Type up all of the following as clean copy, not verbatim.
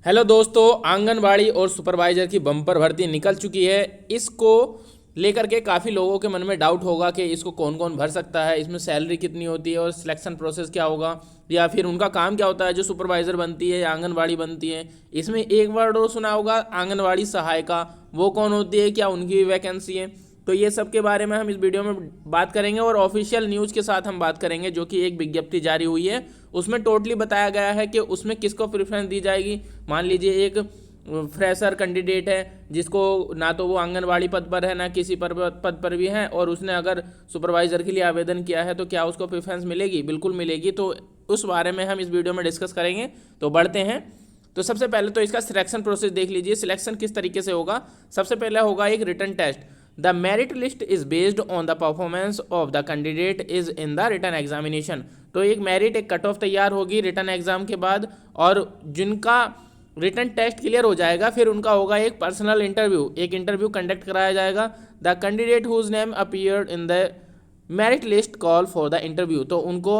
Hello दोस्तों, आंगनबाड़ी और supervisor की बम्पर भर्ती निकल चुकी है। इसको लेकर के काफ़ी लोगों के मन में डाउट होगा कि इसको कौन कौन भर सकता है, इसमें सैलरी कितनी होती है और सिलेक्शन प्रोसेस क्या होगा, या फिर उनका काम क्या होता है जो सुपरवाइजर बनती है या आंगनबाड़ी बनती है। इसमें एक वर्ड और सुना होगा, आंगनबाड़ी सहायिका, वो कौन होती है, क्या उनकी भी वैकेंसी है। तो ये सब के बारे में हम इस वीडियो में बात करेंगे और ऑफिशियल न्यूज़ के साथ हम बात करेंगे, जो कि एक विज्ञप्ति जारी हुई है। उसमें टोटली बताया गया है कि उसमें किसको प्रेफरेंस दी जाएगी। मान लीजिए एक फ्रेशर कैंडिडेट है जिसको ना तो वो आंगनबाड़ी पद पर है ना किसी पद पर भी है, और उसने अगर सुपरवाइज़र के लिए आवेदन किया है तो क्या उसको प्रेफरेंस मिलेगी? बिल्कुल मिलेगी। तो उस बारे में हम इस वीडियो में डिस्कस करेंगे। तो बढ़ते हैं। तो सबसे पहले तो इसका सिलेक्शन प्रोसेस देख लीजिए। सिलेक्शन किस तरीके से होगा। सबसे पहले होगा एक written test. The merit list is based on the performance of the candidate is in the written examination. तो एक मेरिट, एक कट ऑफ तैयार होगी रिटन एग्जाम के बाद, और जिनका रिटन टेस्ट क्लियर हो जाएगा फिर उनका होगा एक पर्सनल इंटरव्यू। एक इंटरव्यू कंडक्ट कराया जाएगा। The candidate whose name appeared in the merit list call for the interview. तो उनको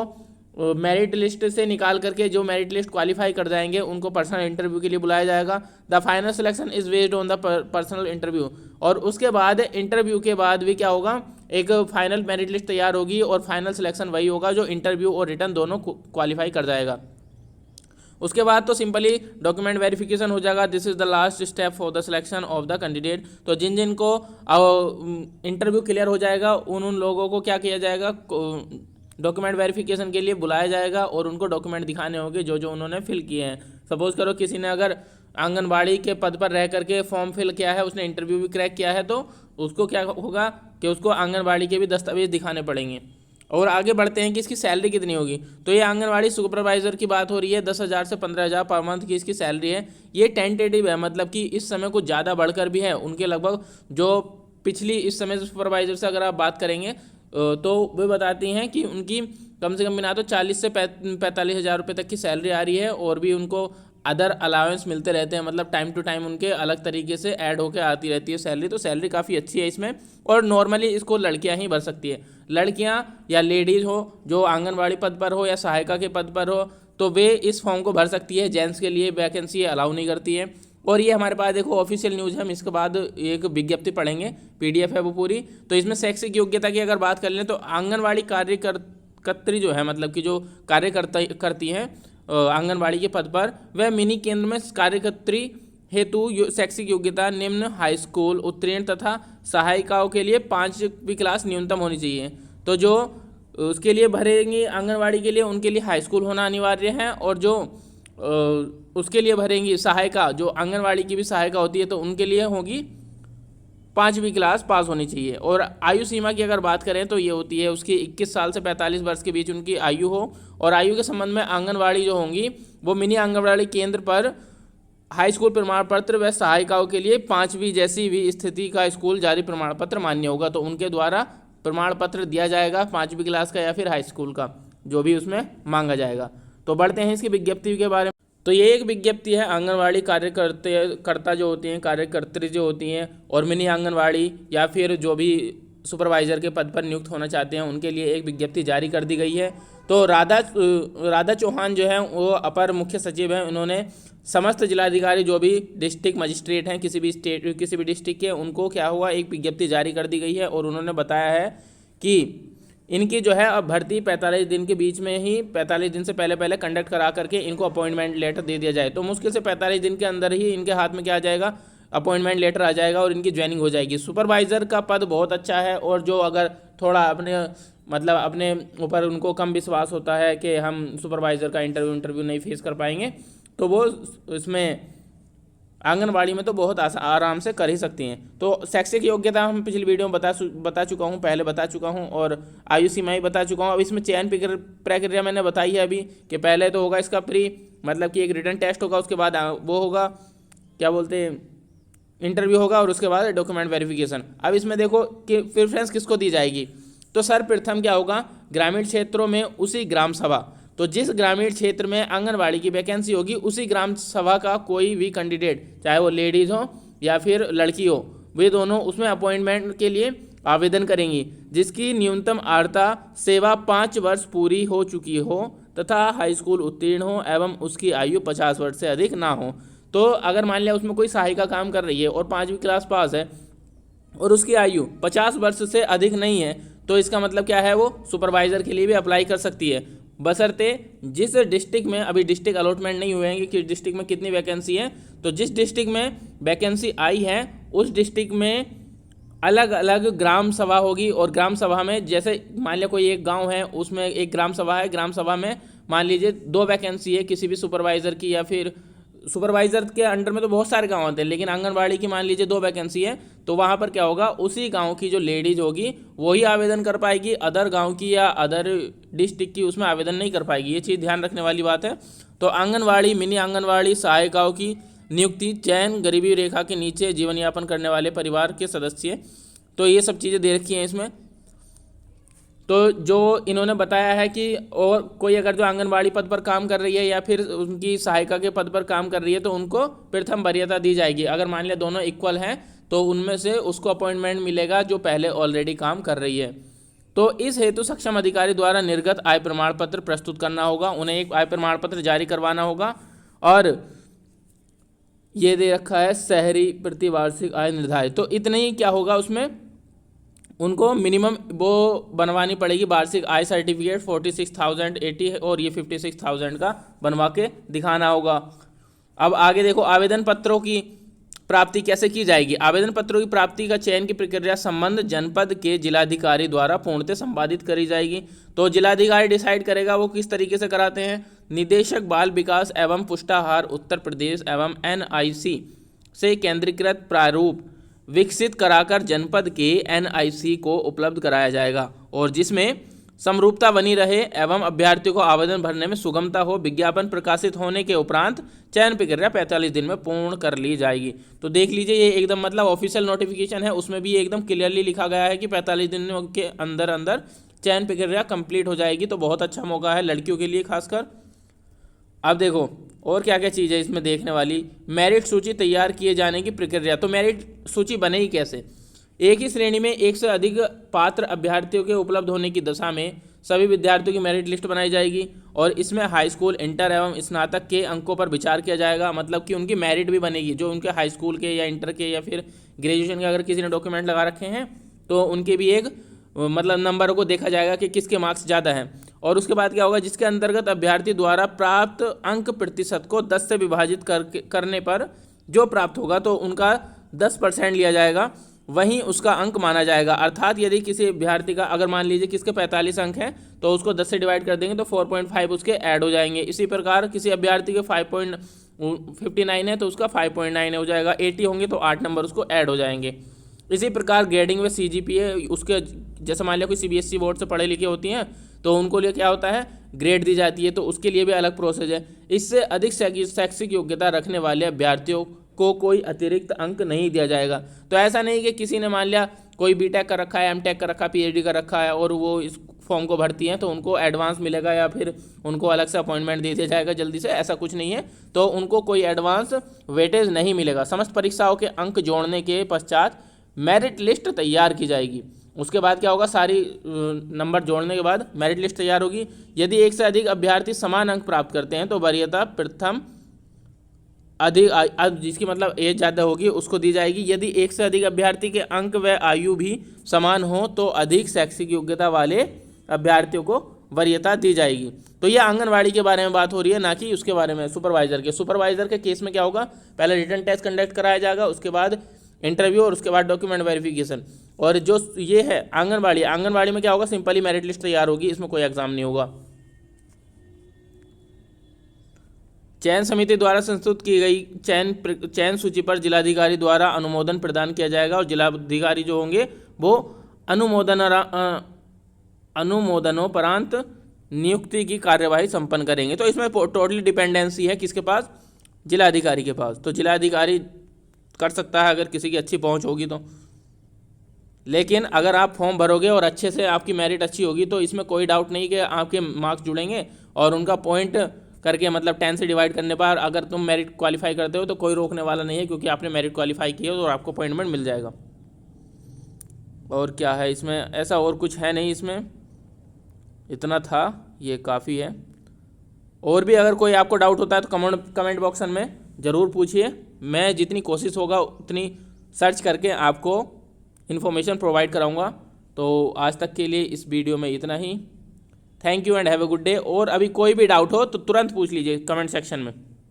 मेरिट लिस्ट से निकाल करके जो मेरिट लिस्ट क्वालिफाई कर जाएंगे उनको पर्सनल इंटरव्यू के लिए बुलाया जाएगा। The final selection is based on the personal interview. और उसके बाद इंटरव्यू के बाद भी क्या होगा, एक फाइनल मेरिट लिस्ट तैयार होगी और फाइनल सिलेक्शन वही होगा जो इंटरव्यू और रिटर्न दोनों क्वालिफाई कर जाएगा। उसके बाद तो सिंपली डॉक्यूमेंट वेरिफिकेशन हो जाएगा। This is the last step for the selection of the candidate. तो जिन जिन को इंटरव्यू क्लियर हो जाएगा उन उन लोगों को क्या किया जाएगा, डॉक्यूमेंट वेरिफिकेशन के लिए बुलाया जाएगा और उनको डॉक्यूमेंट दिखाने होंगे जो जो उन्होंने फिल किए हैं। सपोज करो किसी ने अगर आंगनबाड़ी के पद पर रह करके फॉर्म फिल किया है, उसने इंटरव्यू भी क्रैक किया है, तो उसको क्या होगा कि उसको आंगनबाड़ी के भी दस्तावेज दिखाने पड़ेंगे। और आगे बढ़ते हैं कि इसकी सैलरी कितनी होगी। तो ये आंगनबाड़ी सुपरवाइजर की बात हो रही है। 10,000 से 15,000 पर मंथ की इसकी सैलरी है। ये टेंटेटिव है, मतलब कि इस समय कुछ ज़्यादा बढ़कर भी है। उनके लगभग जो पिछली इस समय सुपरवाइजर से अगर आप बात करेंगे तो वे बताती हैं कि उनकी कम से कम बिना तो 40 से 45,000 रुपये तक की सैलरी आ रही है, और भी उनको अदर अलाउंस मिलते रहते हैं। मतलब टाइम टू टाइम उनके अलग तरीके से ऐड होकर आती रहती है सैलरी। तो सैलरी काफ़ी अच्छी है इसमें, और नॉर्मली इसको लड़कियां ही भर सकती है। लड़कियां या लेडीज़ हो जो आंगनबाड़ी पद पर हो या सहायिका के पद पर हो, तो वे इस फॉर्म को भर सकती है। जेंट्स के लिए वैकेंसी अलाउ नहीं करती है। और ये हमारे पास देखो ऑफिशियल न्यूज़ है। हम इसके बाद एक विज्ञप्ति पढ़ेंगे, पीडीएफ है वो पूरी। तो इसमें शैक्षिक योग्यता की अगर बात कर लें तो आंगनबाड़ी कार्यकर्त्री जो है, मतलब कि जो कार्यकर्ता करती हैं आंगनबाड़ी के पद पर, वह मिनी केंद्र में कार्यकर्त्री हेतु शैक्षिक योग्यता निम्न हाई स्कूल उत्तीर्ण तथा सहायिकाओं के लिए 5वीं क्लास न्यूनतम होनी चाहिए। तो जो उसके लिए भरेंगी आंगनबाड़ी के लिए, उनके लिए हाई स्कूल होना अनिवार्य है। और जो उसके लिए भरेंगी सहायिका, जो आंगनबाड़ी की भी सहायिका होती है, तो उनके लिए होगी 5वीं क्लास पास होनी चाहिए। और आयु सीमा की अगर बात करें तो ये होती है उसकी 21 साल से 45 वर्ष के बीच उनकी आयु हो। और आयु के संबंध में आंगनबाड़ी जो होंगी वो मिनी आंगनबाड़ी केंद्र पर हाई स्कूल प्रमाण पत्र व सहायिकाओं के लिए 5वीं जैसी भी स्थिति का स्कूल जारी प्रमाण पत्र मान्य होगा। तो उनके द्वारा प्रमाण पत्र दिया जाएगा 5वीं क्लास का या फिर हाई स्कूल का, जो भी उसमें मांगा जाएगा। तो बढ़ते हैं इसकी विज्ञप्ति के बारे में। तो ये एक विज्ञप्ति है आंगनबाड़ी कार्यकर्ता जो होती हैं, कार्यकर्त्री जो होती हैं, और मिनी आंगनबाड़ी या फिर जो भी सुपरवाइजर के पद पर नियुक्त होना चाहते हैं उनके लिए एक विज्ञप्ति जारी कर दी गई है। तो राधा चौहान जो है वो अपर मुख्य सचिव हैं। उन्होंने समस्त जिलाधिकारी जो भी डिस्ट्रिक्ट मजिस्ट्रेट हैं किसी भी डिस्ट्रिक्ट के, उनको क्या हुआ, एक विज्ञप्ति जारी कर दी गई है। और उन्होंने बताया है कि इनकी जो है अब भर्ती 45 दिन के बीच में ही, 45 दिन से पहले पहले कंडक्ट करा करके इनको अपॉइंटमेंट लेटर दे दिया जाए। तो मुश्किल से 45 दिन के अंदर ही इनके हाथ में क्या आ जाएगा, अपॉइंटमेंट लेटर आ जाएगा और इनकी ज्वाइनिंग हो जाएगी। सुपरवाइज़र का पद बहुत अच्छा है, और जो अगर थोड़ा अपने ऊपर उनको कम विश्वास होता है कि हम सुपरवाइज़र का इंटरव्यू नहीं फेस कर पाएंगे, तो वो इसमें आंगनबाड़ी में तो बहुत आराम से कर ही सकती हैं। तो शैक्षिक योग्यता हम पिछली वीडियो में बता चुका हूँ, पहले बता चुका हूँ, और आयु सीमा ही बता चुका हूँ। अब इसमें चयन प्रक्रिया मैंने बताई है अभी, कि पहले तो होगा इसका मतलब कि एक रिटन टेस्ट होगा, उसके बाद वो होगा क्या बोलते हैं, इंटरव्यू होगा, और उसके बाद डॉक्यूमेंट वेरिफिकेशन। अब इसमें देखो कि प्रेफरेंस किसको दी जाएगी। तो सर्वप्रथम क्या होगा, ग्रामीण क्षेत्रों में उसी ग्राम सभा, तो जिस ग्रामीण क्षेत्र में आंगनबाड़ी की वैकेंसी होगी उसी ग्राम सभा का कोई भी कैंडिडेट, चाहे वो लेडीज़ हो या फिर लड़की हो, वे दोनों उसमें अपॉइंटमेंट के लिए आवेदन करेंगी, जिसकी न्यूनतम आर्ता सेवा 5 वर्ष पूरी हो चुकी हो तथा हाई स्कूल उत्तीर्ण हो एवं उसकी आयु 50 वर्ष से अधिक ना हो। तो अगर मान लिया उसमें कोई सहायिका काम कर रही है और 5वीं क्लास पास है और उसकी आयु 50 वर्ष से अधिक नहीं है, तो इसका मतलब क्या है, वो सुपरवाइज़र के लिए भी अप्लाई कर सकती है, बशर्ते जिस डिस्ट्रिक्ट में, अभी डिस्ट्रिक्ट अलॉटमेंट नहीं हुए हैं कि किस डिस्ट्रिक्ट में कितनी वैकेंसी है, तो जिस डिस्ट्रिक्ट में वैकेंसी आई है उस डिस्ट्रिक्ट में अलग अलग ग्राम सभा होगी, और ग्राम सभा में जैसे मान लिया कोई एक गांव है उसमें एक ग्राम सभा है, ग्राम सभा में मान लीजिए 2 वैकेंसी है किसी भी सुपरवाइज़र की, या फिर सुपरवाइज़र के अंडर में तो बहुत सारे गांव होते हैं, लेकिन आंगनबाड़ी की मान लीजिए 2 वैकेंसी है, तो वहाँ पर क्या होगा, उसी गांव की जो लेडीज होगी वही आवेदन कर पाएगी, अदर गांव की या अदर डिस्ट्रिक्ट की उसमें आवेदन नहीं कर पाएगी। ये चीज़ ध्यान रखने वाली बात है। तो आंगनबाड़ी, मिनी आंगनबाड़ी सहायिकाओं की नियुक्ति, चयन, गरीबी रेखा के नीचे जीवन यापन करने वाले परिवार के सदस्य, तो ये सब चीज़ें दे रखी हैं इसमें। तो जो इन्होंने बताया है कि और कोई अगर जो आंगनबाड़ी पद पर काम कर रही है या फिर उनकी सहायिका के पद पर काम कर रही है तो उनको प्रथम वरीयता दी जाएगी। अगर मान लिया दोनों इक्वल हैं तो उनमें से उसको अपॉइंटमेंट मिलेगा जो पहले ऑलरेडी काम कर रही है। तो इस हेतु सक्षम अधिकारी द्वारा निर्गत आय प्रमाण पत्र प्रस्तुत करना होगा, उन्हें एक आय प्रमाण पत्र जारी करवाना होगा। और ये दे रखा है शहरी प्रतिवार्षिक आय निर्धारित, तो इतने ही क्या होगा उसमें उनको मिनिमम वो बनवानी पड़ेगी वार्षिक आय सर्टिफिकेट 46,080 और ये 56,000 का बनवा के दिखाना होगा। अब आगे देखो आवेदन पत्रों की प्राप्ति कैसे की जाएगी। आवेदन पत्रों की प्राप्ति का चयन की प्रक्रिया संबंध जनपद के जिलाधिकारी द्वारा पूर्णतः संपादित करी जाएगी। तो जिलाधिकारी डिसाइड करेगा वो किस तरीके से कराते हैं। निदेशक बाल विकास एवं पुष्टाहार उत्तर प्रदेश एवं NIC से केंद्रीकृत प्रारूप विकसित कराकर जनपद के NIC को उपलब्ध कराया जाएगा, और जिसमें समरूपता बनी रहे एवं अभ्यर्थियों को आवेदन भरने में सुगमता हो। विज्ञापन प्रकाशित होने के उपरांत चयन प्रक्रिया 45 दिन में पूर्ण कर ली जाएगी। तो देख लीजिए ये एकदम मतलब ऑफिशियल नोटिफिकेशन है, उसमें भी एकदम क्लियरली लिखा गया है कि 45 दिन के अंदर अंदर चयन प्रक्रिया कंप्लीट हो जाएगी। तो बहुत अच्छा मौका है लड़कियों के लिए खासकर। अब देखो और क्या क्या चीज़ है इसमें देखने वाली। मेरिट सूची तैयार किए जाने की प्रक्रिया। तो मेरिट सूची बनेगी कैसे। एक ही श्रेणी में एक से अधिक पात्र अभ्यर्थियों के उपलब्ध होने की दशा में सभी विद्यार्थियों की मेरिट लिस्ट बनाई जाएगी, और इसमें हाई स्कूल, इंटर एवं स्नातक के अंकों पर विचार किया जाएगा। मतलब कि उनकी मेरिट भी बनेगी, जो उनके हाई स्कूल के या इंटर के या फिर ग्रेजुएशन के अगर किसी ने डॉक्यूमेंट लगा रखे हैं तो उनके भी एक मतलब नंबरों को देखा जाएगा कि किसके मार्क्स ज़्यादा हैं। और उसके बाद क्या होगा, जिसके अंतर्गत अभ्यर्थी द्वारा प्राप्त अंक प्रतिशत को 10 से विभाजित करने पर जो प्राप्त होगा तो उनका 10% लिया जाएगा, वहीं उसका अंक माना जाएगा। अर्थात यदि किसी अभ्यर्थी का अगर मान लीजिए किसके 45 अंक हैं तो उसको 10 से डिवाइड कर देंगे तो 4.5 उसके ऐड हो जाएंगे। इसी प्रकार किसी अभ्यर्थी के 5.59 है तो उसका 5.9 हो जाएगा। 80 होंगे तो 8 नंबर उसको ऐड हो जाएंगे। इसी प्रकार ग्रेडिंग व CGPA उसके जैसे मान लिया कोई CBSE बोर्ड से पढ़े लिखे होती हैं तो उनको लिए क्या होता है, ग्रेड दी जाती है, तो उसके लिए भी अलग प्रोसेस है। इससे अधिक शैक्षिक योग्यता रखने वाले अभ्यर्थियों को कोई अतिरिक्त अंक नहीं दिया जाएगा। तो ऐसा नहीं कि किसी ने मान लिया कोई BTech कर रखा है, M.Tech कर रखा है, PhD कर रखा है और वो इस फॉर्म को भरती हैं तो उनको एडवांस मिलेगा या फिर उनको अलग से अपॉइंटमेंट दे दिया जाएगा जल्दी से, ऐसा कुछ नहीं है। तो उनको कोई एडवांस वेटेज नहीं मिलेगा। समस्त परीक्षाओं के अंक जोड़ने के पश्चात मेरिट लिस्ट तैयार की जाएगी। उसके बाद क्या होगा, सारी नंबर जोड़ने के बाद मेरिट लिस्ट तैयार होगी। यदि एक से अधिक अभ्यर्थी समान अंक प्राप्त करते हैं तो वरीयता प्रथम अधिक जिसकी मतलब एज ज़्यादा होगी उसको दी जाएगी। यदि एक से अधिक अभ्यर्थी के अंक व आयु भी समान हो तो अधिक शैक्षिक योग्यता वाले अभ्यर्थियों को वरीयता दी जाएगी। तो ये आंगनवाड़ी के बारे में बात हो रही है, ना कि उसके बारे में सुपरवाइजर के केस में क्या होगा, पहले रिटन टेस्ट कंडक्ट कराया जाएगा, उसके बाद इंटरव्यू और उसके बाद डॉक्यूमेंट वेरिफिकेशन। और जो ये है आंगनबाड़ी में क्या होगा, सिंपली मेरिट लिस्ट तैयार होगी, इसमें कोई एग्जाम नहीं होगा। चयन समिति द्वारा संस्तुत की गई चयन सूची पर जिलाधिकारी द्वारा अनुमोदन प्रदान किया जाएगा, और जिलाधिकारी जो होंगे वो अनुमोदनोपरांत नियुक्ति की कार्यवाही संपन्न करेंगे। तो इसमें टोटली डिपेंडेंसी है किसके पास, जिलाधिकारी के पास। तो जिलाधिकारी कर सकता है अगर किसी की अच्छी पहुंच होगी तो, लेकिन अगर आप फॉर्म भरोगे और अच्छे से आपकी मेरिट अच्छी होगी तो इसमें कोई डाउट नहीं कि आपके मार्क्स जुड़ेंगे, और उनका पॉइंट करके मतलब 10 से डिवाइड करने पर अगर तुम मेरिट क्वालिफाई करते हो तो कोई रोकने वाला नहीं है, क्योंकि आपने मेरिट क्वालिफाई किया और आपको अपॉइंटमेंट मिल जाएगा। और क्या है इसमें, ऐसा और कुछ है नहीं, इसमें इतना था, ये काफ़ी है। और भी अगर कोई आपको डाउट होता है तो कमेंट बॉक्स में ज़रूर पूछिए, मैं जितनी कोशिश होगा उतनी सर्च करके आपको इन्फॉर्मेशन प्रोवाइड कराऊंगा। तो आज तक के लिए इस वीडियो में इतना ही। Thank you and have a good day. और अभी कोई भी डाउट हो तो तुरंत पूछ लीजिए कमेंट सेक्शन में।